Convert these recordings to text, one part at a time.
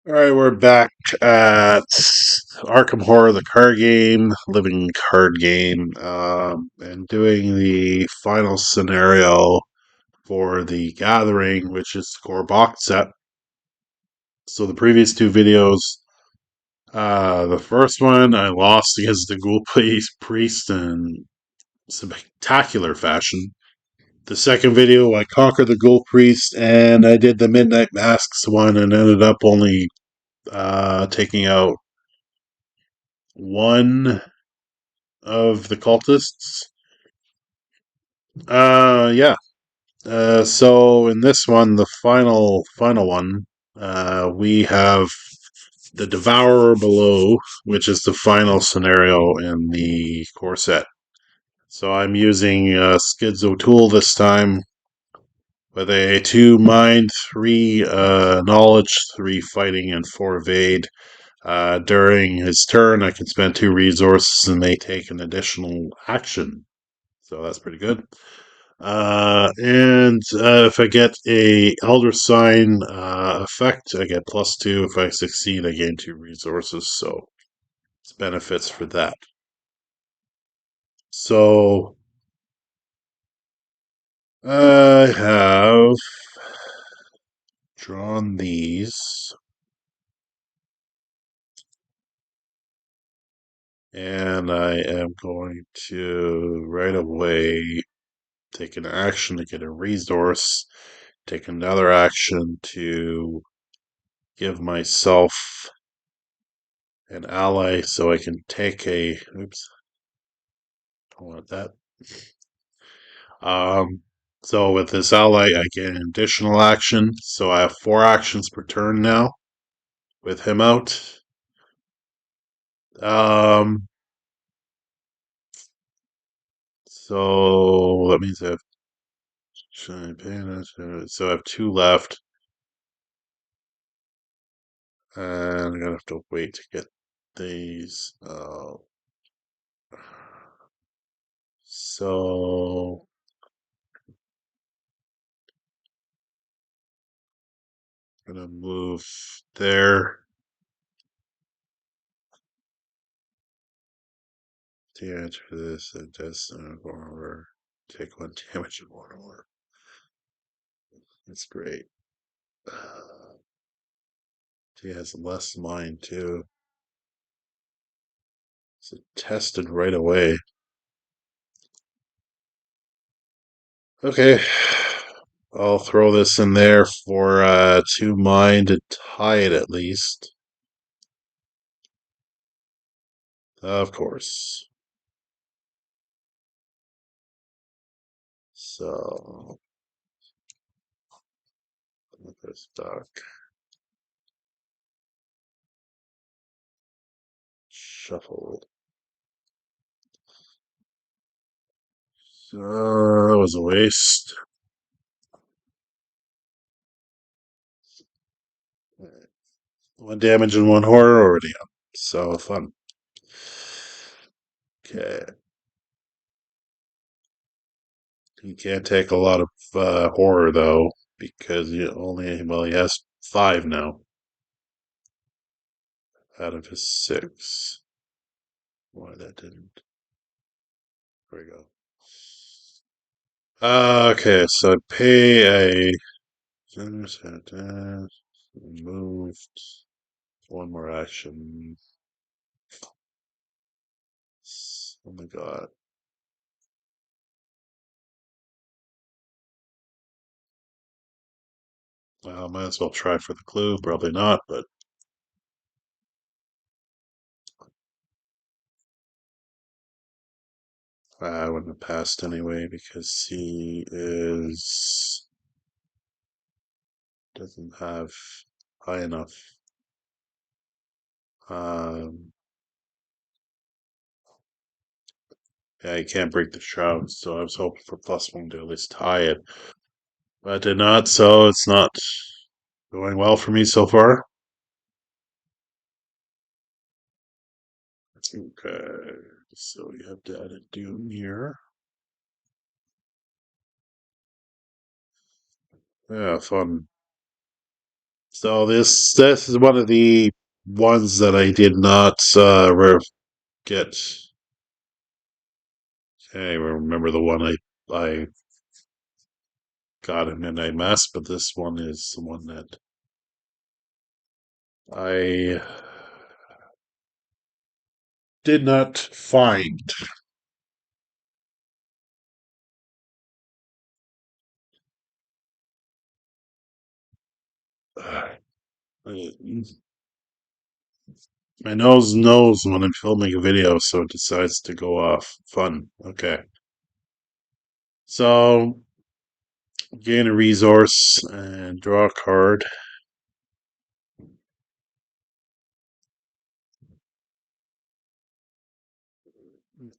All right, we're back at Arkham Horror, the card game, living card game, and doing the final scenario for the Gathering, which is the core box set. So the previous two videos, the first one I lost against the Ghoul Priest in spectacular fashion. The second video, I conquered the Ghoul Priest, and I did the Midnight Masks one, and ended up only taking out one of the cultists. Yeah. So in this one, the final one, we have the Devourer below, which is the final scenario in the core set. So I'm using Schizo Tool this time with a 2 mind, 3 knowledge, 3 fighting, and 4 evade. During his turn, I can spend 2 resources and may take an additional action. So that's pretty good. And if I get a Elder Sign effect, I get +2. If I succeed, I gain 2 resources. So it's benefits for that. So I have drawn these, and I am going to right away take an action to get a resource, take another action to give myself an ally so I can take a. Oops, don't want that. Um, so with this ally, I get an additional action. So I have 4 actions per turn now with him out. Um, so that means I have. So I have 2 left, and I'm gonna have to wait to get these. So I'm gonna move there. Damage for this, and just over. Take 1 damage and 1 orb. That's great. He has less mine too. So tested right away. Okay. I'll throw this in there for 2 mine to tie it at least. Of course. So let this back. Shuffle. So that was a waste. 1 damage and 1 horror already up. So fun. Okay. He can't take a lot of horror though, because he he has 5 now out of his 6. Why that didn't. There we go. Okay, so I pay a moved 1 more action. Oh my god. Well, might as well try for the clue. Probably not, but I wouldn't have passed anyway because he is doesn't have high enough. Um, yeah, he can't break the shroud, so I was hoping for +1 to at least tie it. But I did not, so it's not going well for me so far. Okay, so we have to add a Doom here. Yeah, fun. So this is one of the ones that I did not get. I remember the one I got in Midnight Mass, but this one is the one that I did not find. My nose knows when I'm filming a video, so it decides to go off. Fun. Okay. So, gain a resource and draw a card.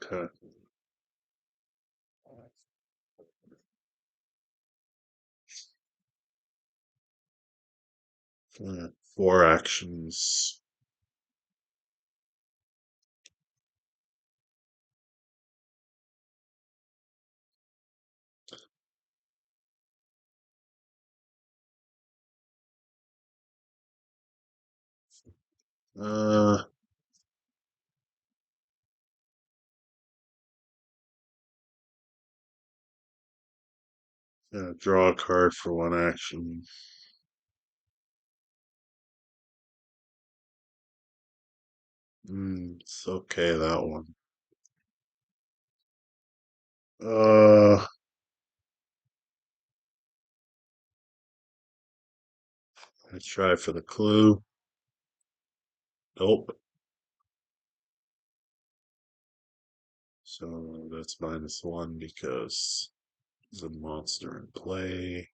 Okay. 4 actions. Uh, yeah, draw a card for 1 action. It's okay, that one. Uh, I try for the clue. Nope. So that's -1 because there's a monster in play.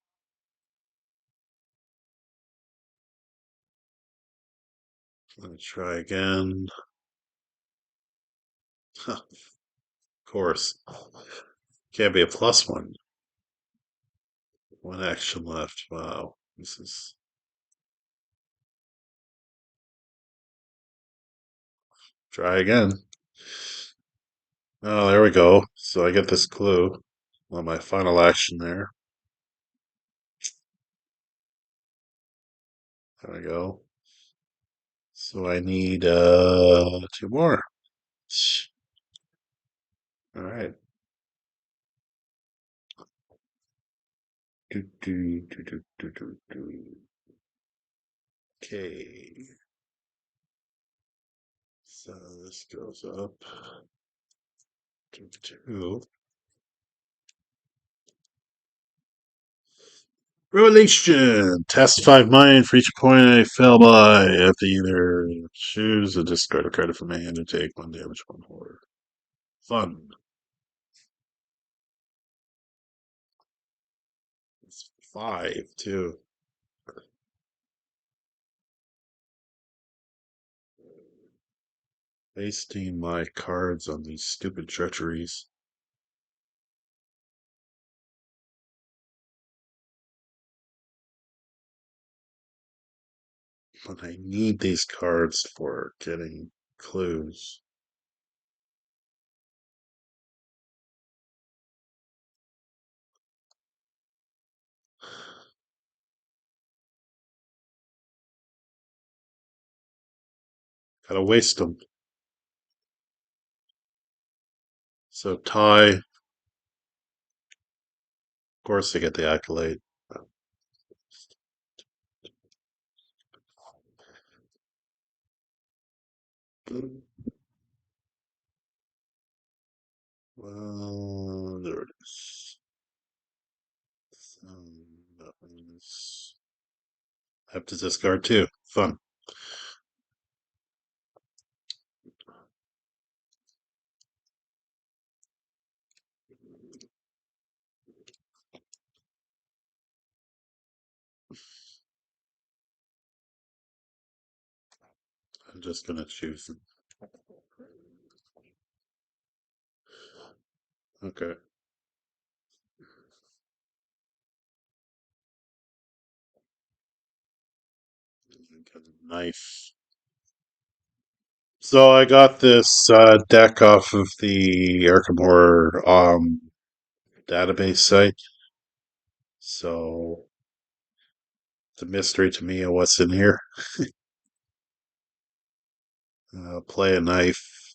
Let me try again. Of course. Can't be a +1. 1 action left. Wow. This is. Try again. Oh, there we go. So I get this clue on my final action there. There we go. So I need 2 more. All right. Do, do, do, do, do, do, do. Okay. So this goes up to 2. Revelation! Test 5 mine for each point I fell by. I have to either choose or discard a card from my hand or take 1 damage, 1 horror. Fun. It's 5, too. Wasting my cards on these stupid treacheries. But I need these cards for getting clues. Gotta waste them. So tie. Of course, I get the accolade. Well, there it is. So that means I have to discard 2. Fun. I'm just gonna choose them. Okay. Got a knife. So I got this deck off of the Arkham Horror database site. So a mystery to me of what's in here. Play a knife.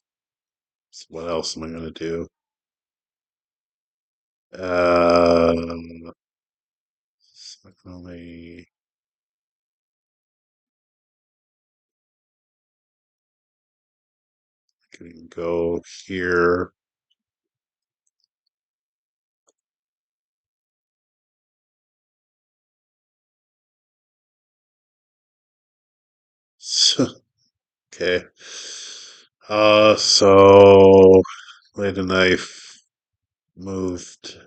So what else am I gonna do? Uh, so I can only I can go here. So, okay. So play the knife. Moved.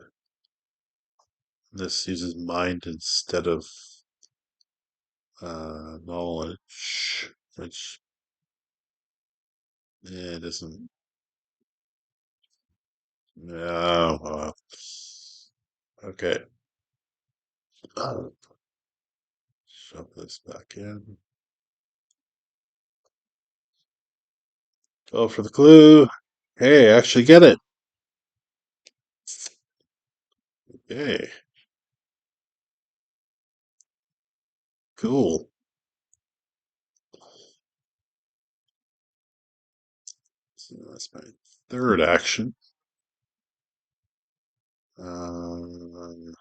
This uses mind instead of knowledge, which it isn't. No. Okay. Shove this back in. Go for the clue. Hey, actually get it. Hey, cool. So that's my third action. Um,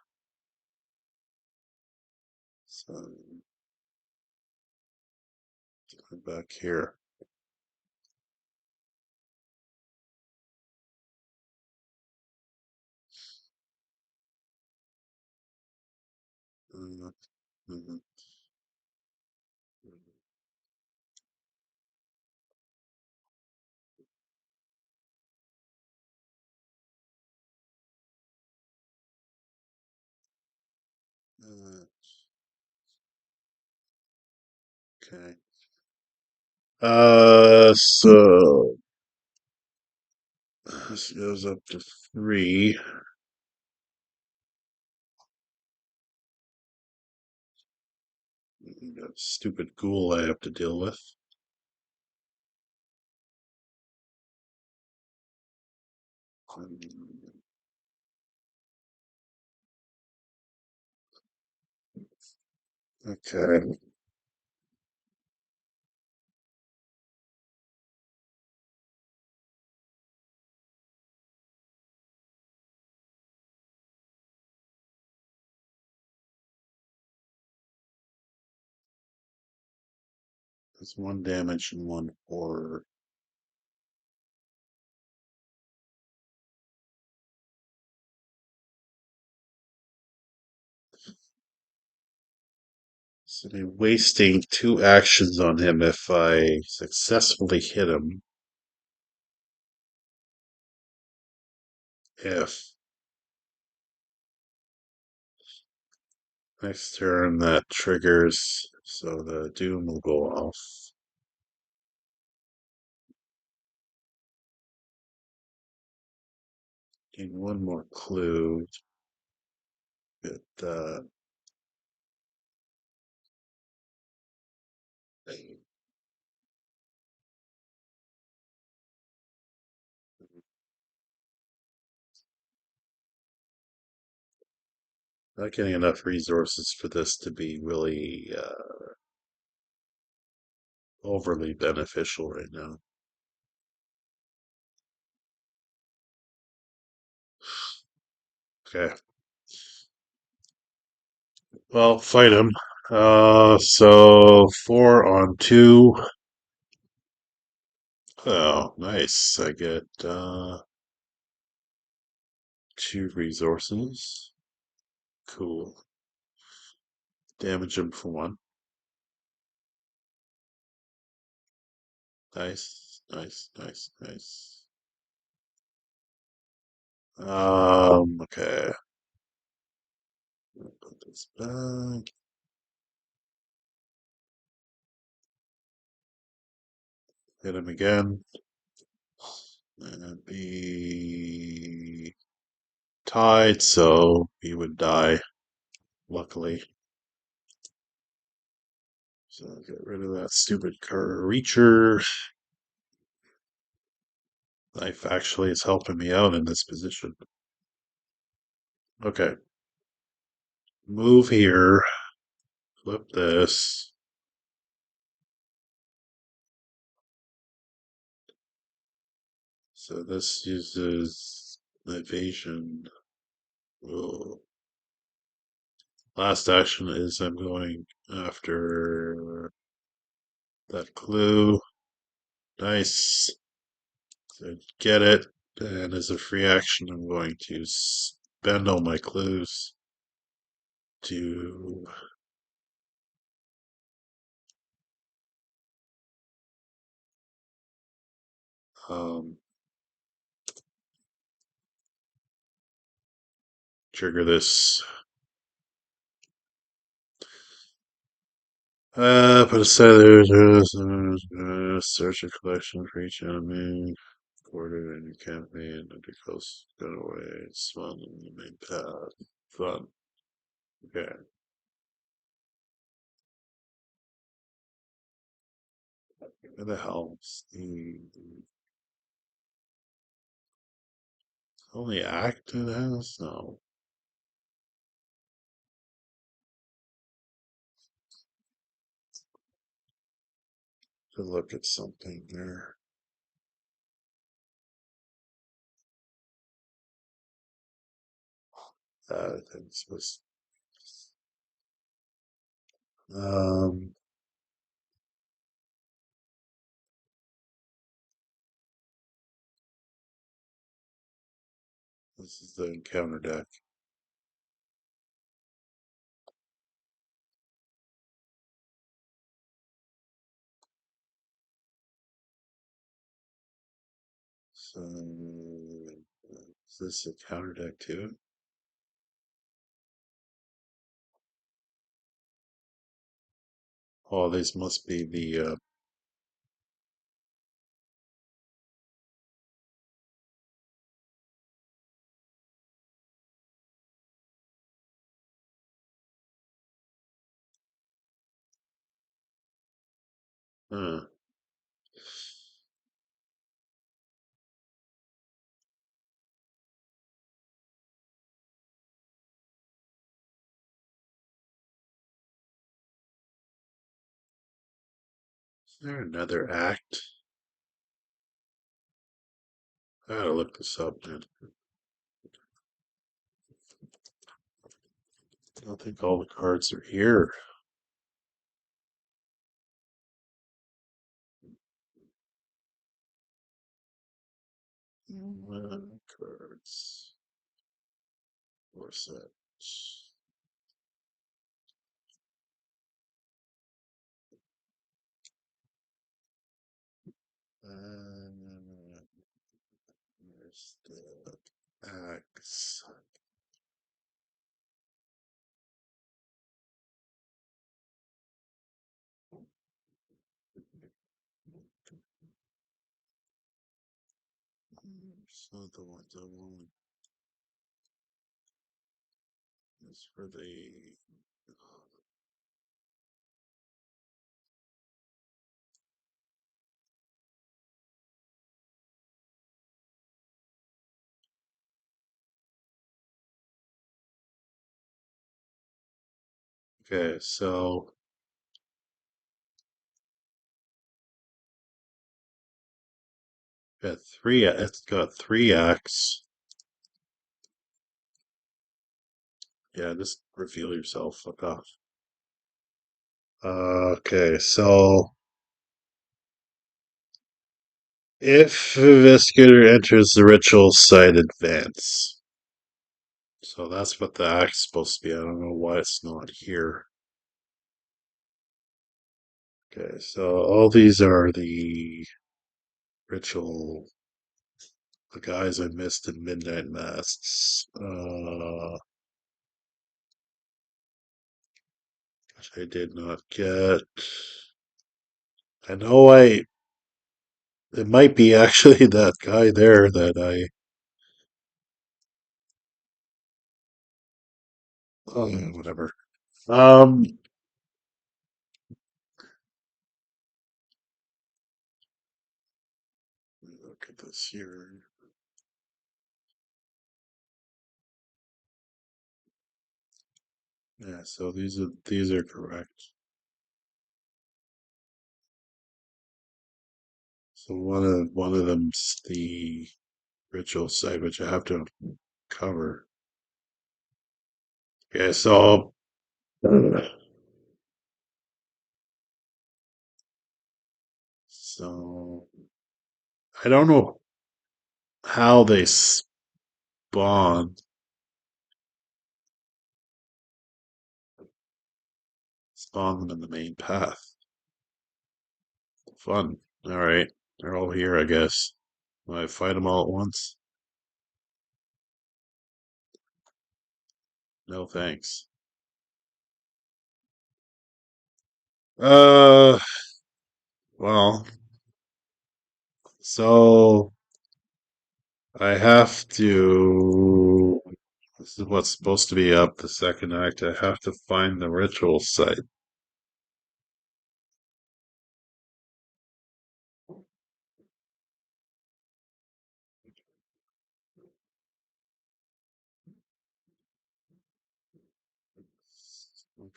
so back here. Uh, mhm. Uh, okay. So this goes up to three. Got a stupid ghoul I have to deal with. Okay. That's one damage and one horror. So I'd be wasting two actions on him if I successfully hit him. If next turn that triggers, so the doom will go off. Need one more clue. Get not getting enough resources for this to be really overly beneficial right now. Okay. Well, fight him. So four on two. Oh, nice. I get two resources. Cool. Damage him for one. Nice, nice, nice, nice. Okay. Put this back. Hit him again. And be tied, so he would die, luckily. So get rid of that stupid creature. Life actually is helping me out in this position. Okay. Move here. Flip this. So this uses evasion. Whoa. Last action is I'm going after that clue. Nice. So get it. And as a free action, I'm going to spend all my clues to um, trigger this. Put a search a collection for each enemy. Quarter in your campaign under coast got away. Spawn in the main path. Fun. Okay. Where the hell's the only act it has? No. To look at something there. I think it's supposed. Um. This is the encounter deck. So is this a counter deck too? Oh, these must be the huh. Is there another act? I gotta look this up, man. I don't think all the cards are here. Cards. Four sets. There's the acts. So the ones I want is for the. Okay, so got three. It's got three acts. Yeah, just reveal yourself. Fuck off. Okay, so if investigator enters the ritual site, advance. So that's what the act's supposed to be. I don't know why it's not here. Okay, so all these are the ritual, the guys I missed in Midnight Masks, which I did not get. I know it might be actually that guy there that oh, yeah, whatever. Um, look at this here. Yeah, so these are correct. So one of them's the ritual site, which I have to cover. Yeah, so I don't know how they spawn spawn them in the main path. Fun. All right, they're all here, I guess. I fight them all at once. No thanks. Uh, well, so I have to. This is what's supposed to be up the second act. I have to find the ritual site.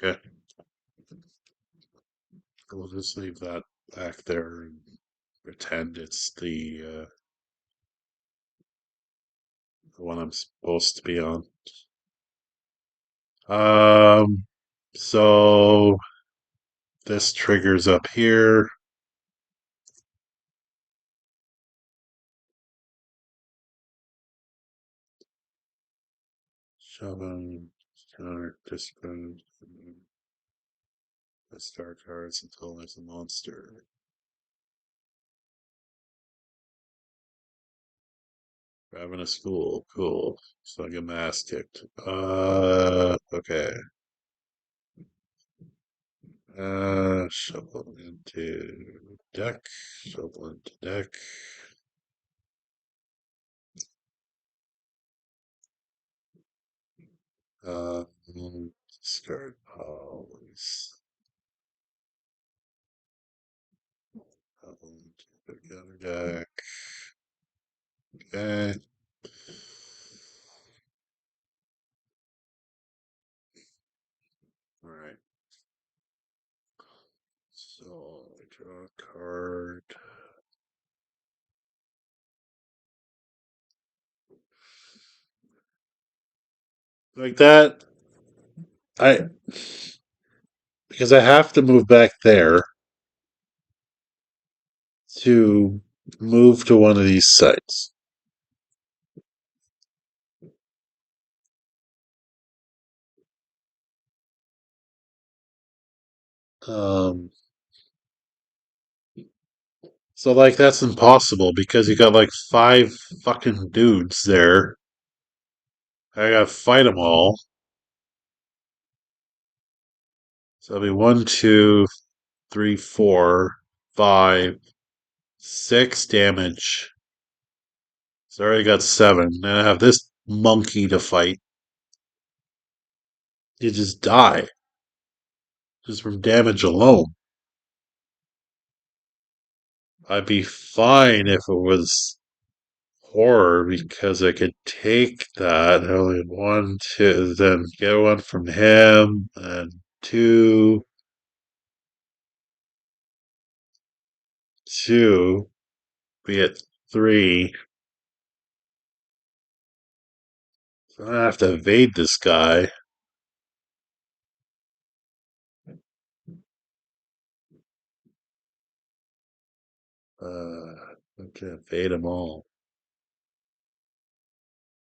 Okay, we'll just leave that back there and pretend it's the one I'm supposed to be on. Um, so this triggers up here. Shoving, counter, discipline, star cards until there's a monster. Driving a school, cool. So I get my ass kicked. Okay. Shuffle into deck. Shuffle into deck. Uh, Discard piles. Shuffle into the other deck. Okay. All right. So I draw a card. Like that. I because I have to move back there to move to one of these sites. Um, so like that's impossible because you got like five fucking dudes there. I gotta fight them all. So it'll be one, two, three, four, five, six damage. So I already got seven. And I have this monkey to fight. You just die just from damage alone. I'd be fine if it was horror because I could take that. Only one, two, then get one from him, and two, two, be at three. So I have to evade this guy. I can evade them all.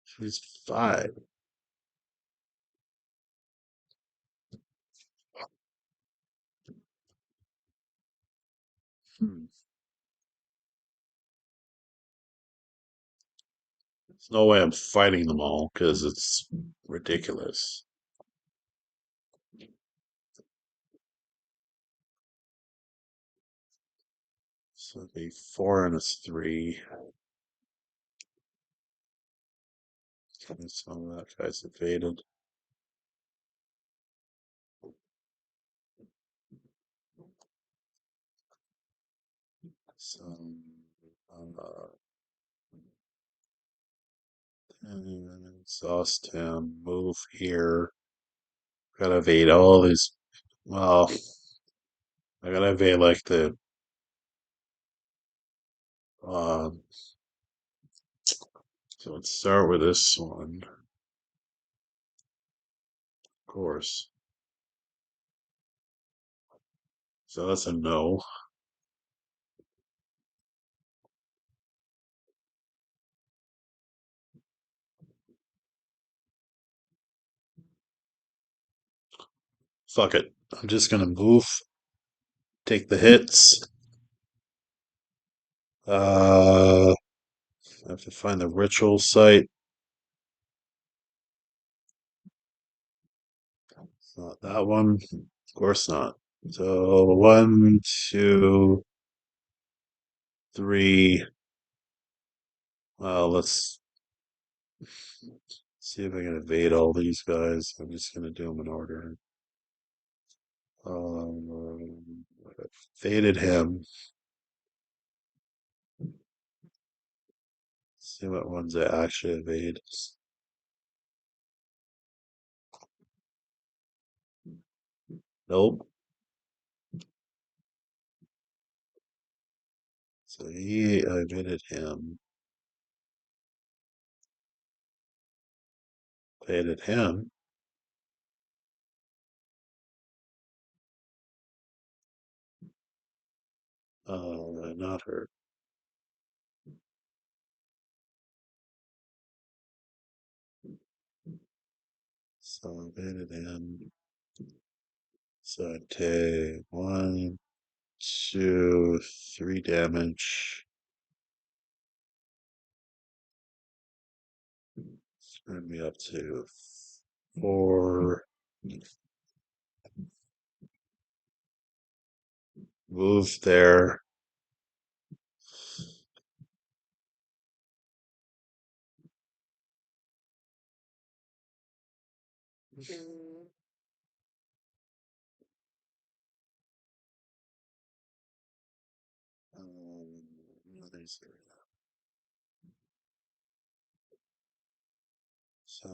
She's five. Hmm. There's no way I'm fighting them all because it's ridiculous. So it'd be four and a three. And some of that guy's evaded. So uh, and exhaust him. Move here. Gotta evade all these. Well, I gotta evade like the. Um, so let's start with this one, of course. So that's a no. Fuck it. I'm just gonna move, take the hits. I have to find the ritual site. It's not that one. Of course not. So one, two, three. Well, let's see if I can evade all these guys. I'm just gonna do them in order. Evaded him. See what ones I actually evade. Nope. So he I evaded him. Evaded him. Not her. So evaded him. So I take one, two, three damage. Turn me up to four. Move there. Um, these are- so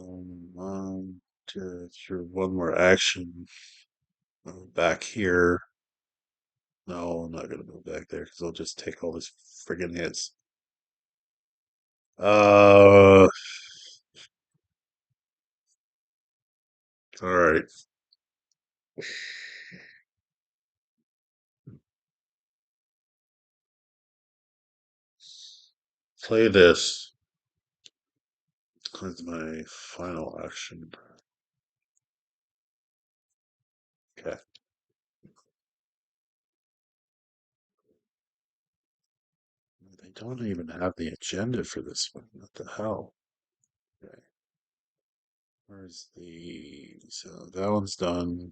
through one more action. Back here. No, I'm not gonna move back there because I'll just take all these friggin' hits. Uh, all right. Play this as my final action. Okay. They don't even have the agenda for this one. What the hell? Okay. Where's the so that one's done.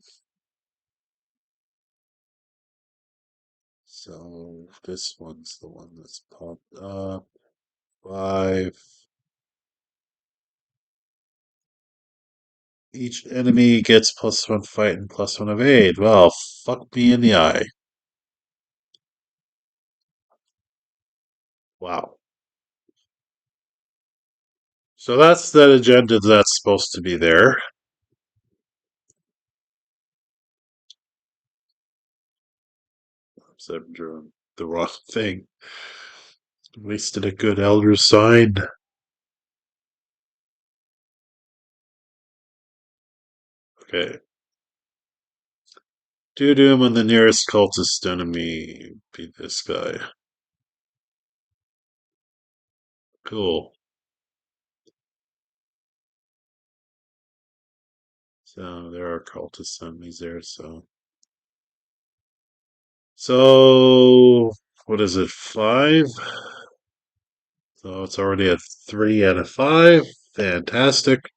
So this one's the one that's popped up. Five. Each enemy gets +1 fight and +1 evade. Well, fuck me in the eye. Wow. So that's that agenda that's supposed to be there. So I'm doing the wrong thing. Wasted a good elder sign. Okay. Do doom on the nearest cultist enemy. Be this guy. Cool. So there are cultist enemies there, so what is it, five? So it's already at 3 out of 5. Fantastic.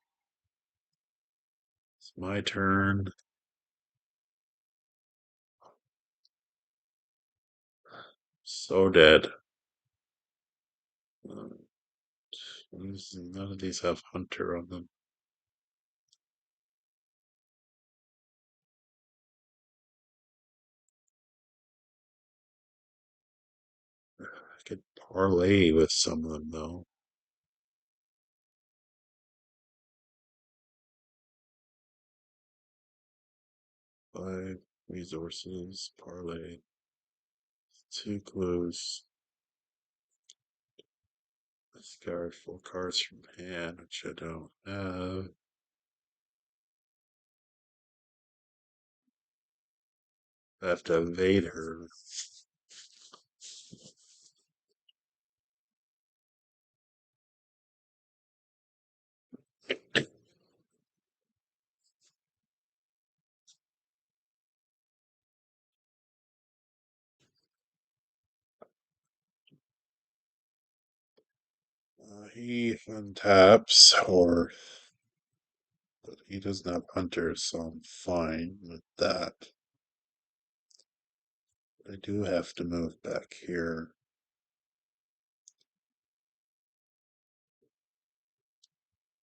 It's my turn. So dead. Uh, None of these have hunter on them. I could parlay with some of them though. 5 resources, parlay, 2 clues, discard 4 cards from hand, which I don't have. I have to evade her. He untaps, or but he doesn't have hunters, so I'm fine with that. I do have to move back here.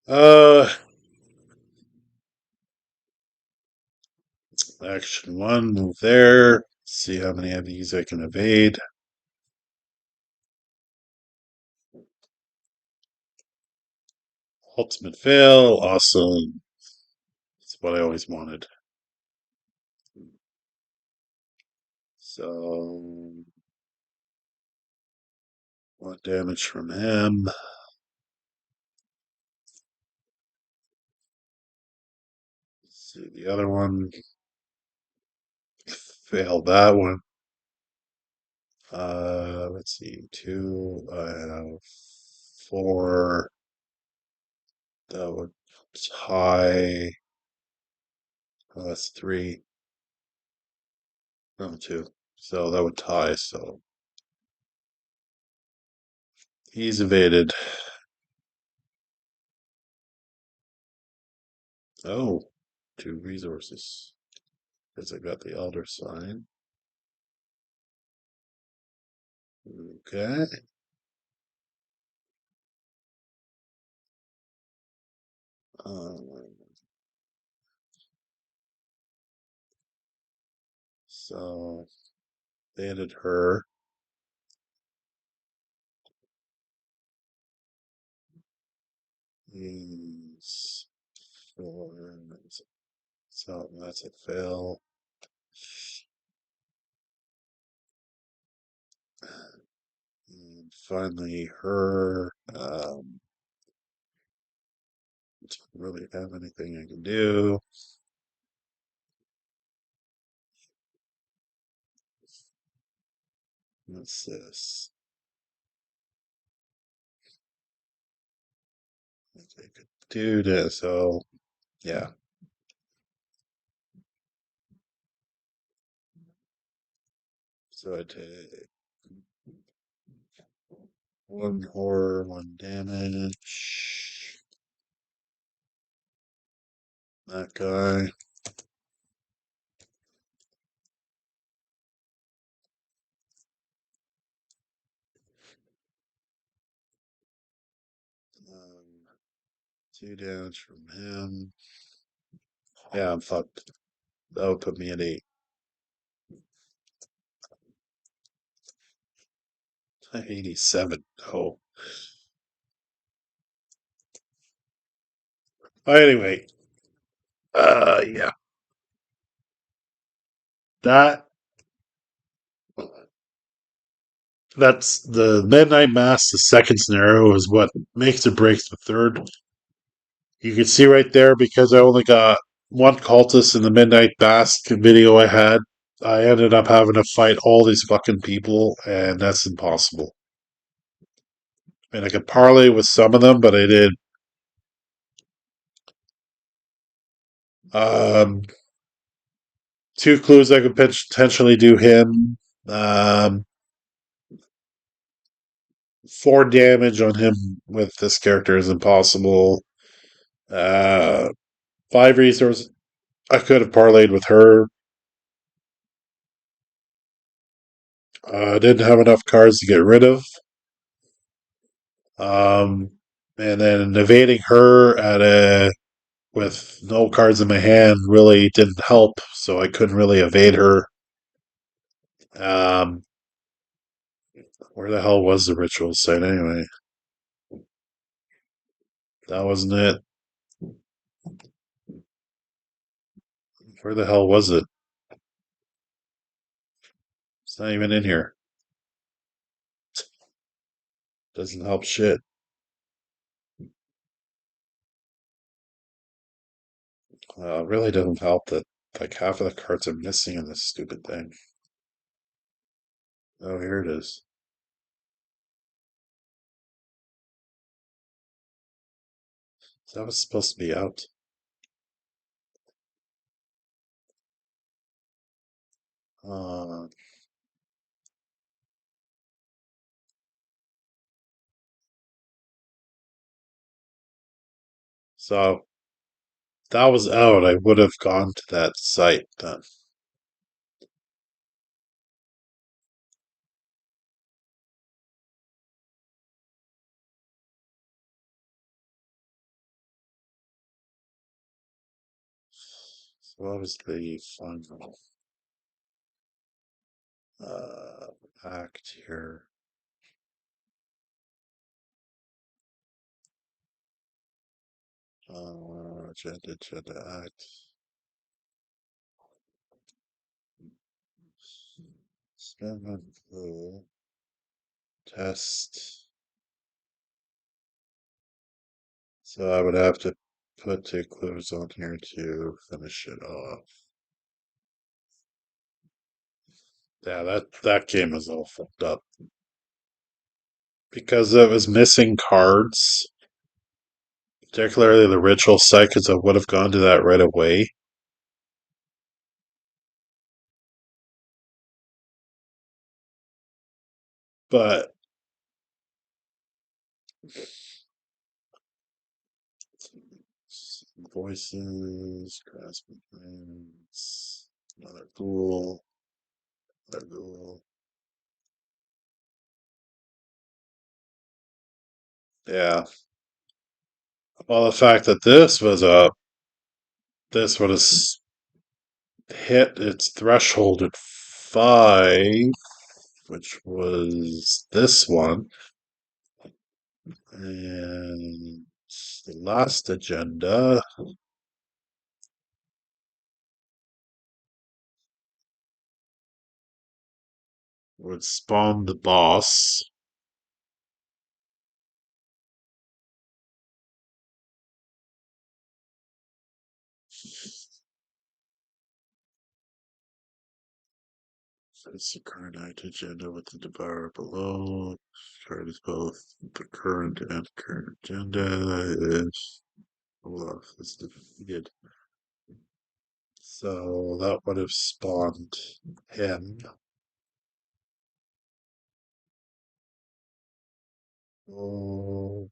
Uh, Action 1, move there. See how many of these I can evade. Ultimate fail, awesome. That's what I always wanted. So, what damage from him? Let's see, the other one, failed that one. Let's see, 2, I have 4. That would tie. Oh, that's 3. No, 2. So that would tie, so he's evaded. Oh, 2 resources. Because I got the Elder Sign. Okay. Um, so banded her. He's 4. So that's a fail. And finally, her. Don't really have anything I can do. What's this? I could do this. So, yeah. So I take 1 horror, 1 damage. That guy. Um, 2 damage from him. Yeah, I'm fucked. That would put me at 8. 87. Oh. Anyway, yeah. That that's the Midnight Mass. The second scenario is what makes or breaks the third. You can see right there because I only got 1 cultist in the Midnight Mass video I had. I ended up having to fight all these fucking people, and that's impossible. And I could parlay with some of them, but I did. Um, 2 clues I could potentially do him. Um, 4 damage on him with this character is impossible. 5 resources. I could have parlayed with her. I didn't have enough cards to get rid of. Um, and then evading her at a with no cards in my hand really didn't help, so I couldn't really evade her. Um, where the hell was the ritual site anyway? That wasn't it. Where the hell was it? It's not even in here. Doesn't help shit. Really doesn't help that like half of the cards are missing in this stupid thing. Oh, here it is. So that was supposed to be out. Uh, so if that was out, I would have gone to that site then. So what was the final uh, act here? Agenda act. Spend clue. Test. So I would have to put two clues on here to finish it off. Yeah, that game is all fucked up because it was missing cards, particularly the ritual site, because I would have gone to that right away. But voices, grasping hands, another ghoul. Yeah. Well, the fact that this would have hit its threshold at 5, which was this one, and the last agenda would spawn the boss. It's the current act agenda with the Devourer below. Card is both the current and current agenda. Is Olaf is defeated. So that would have spawned him. Oh,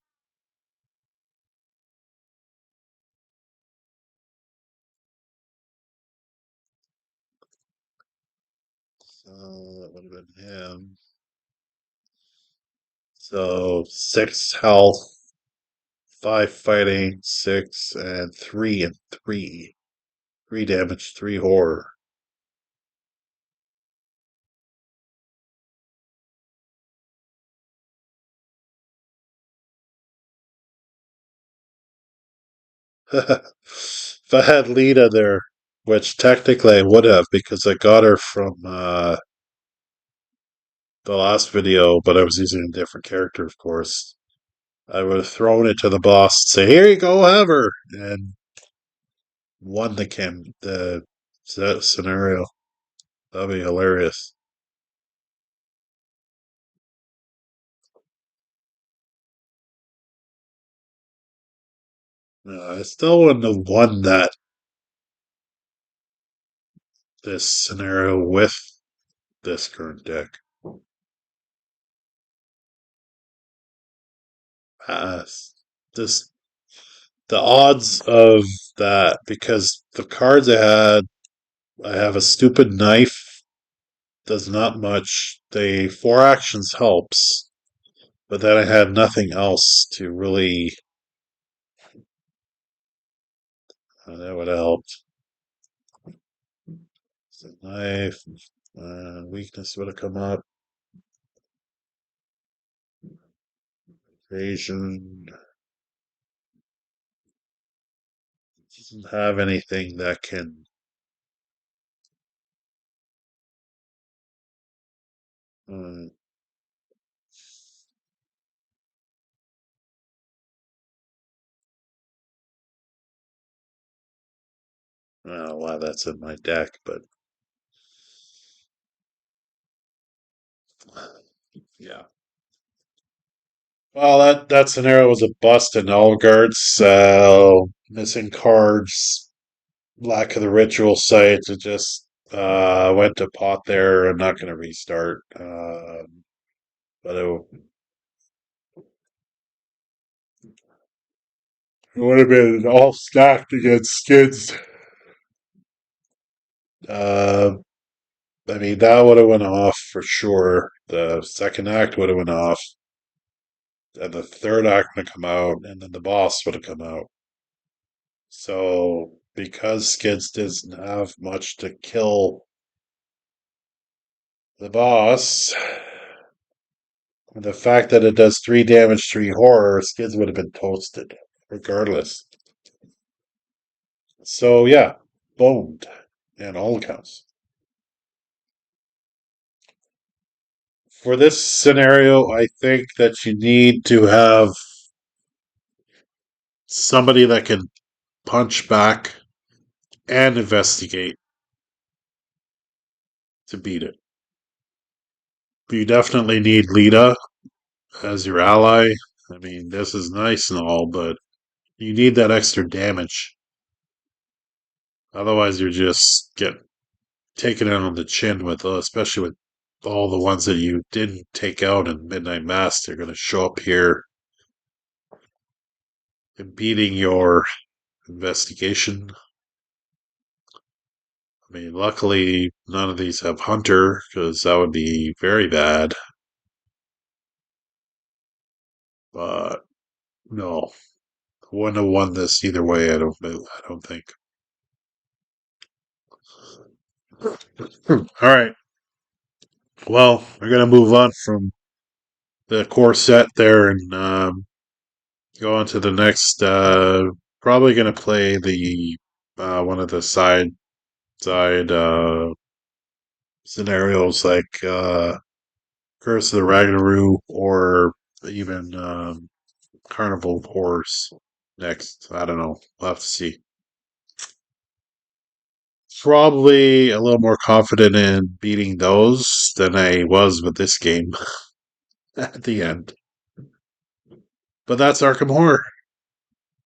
so that would have been him. So 6 health, 5 fighting, 6 and 3 and 3. 3 damage, 3 horror. If I had Lita there, which technically I would have because I got her from the last video, but I was using a different character, of course. I would have thrown it to the boss, say, "Here you go, have her," and won the scenario. That'd be hilarious. I still wouldn't have won this scenario with this current deck. Uh, this the odds of that because the cards I have a stupid knife, does not much. The 4 actions helps, but then I had nothing else to really. That would have helped. So knife, weakness would have come up. Evasion doesn't have anything that can. Mm, I don't know why that's in my deck, but yeah. Well, that scenario was a bust in all regards. So missing cards, lack of the ritual site. It just went to pot there. I'm not going to restart. But it would have been all stacked against skids. Uh, I mean, that would have went off for sure. The second act would have went off, and the third act would have come out, and then the boss would have come out. So because skids doesn't have much to kill the boss, and the fact that it does 3 damage, 3 horror, skids would have been toasted regardless. So yeah, boned and all accounts. For this scenario, I think that you need to have somebody that can punch back and investigate to beat it. You definitely need Lita as your ally. I mean, this is nice and all, but you need that extra damage. Otherwise, you're just get taken out on the chin with, especially with all the ones that you didn't take out in Midnight Mass. They're going to show up here impeding your investigation. I mean, luckily, none of these have Hunter, because that would be very bad. But no, wouldn't have won this either way. I don't. I don't think. All right. Well, we're gonna move on from the core set there and go on to the next. Probably gonna play the one of the side scenarios like Curse of the Ragnaroo or even Carnival of Horrors next. I don't know. We'll have to see. Probably a little more confident in beating those than I was with this game at the end. But that's Arkham Horror.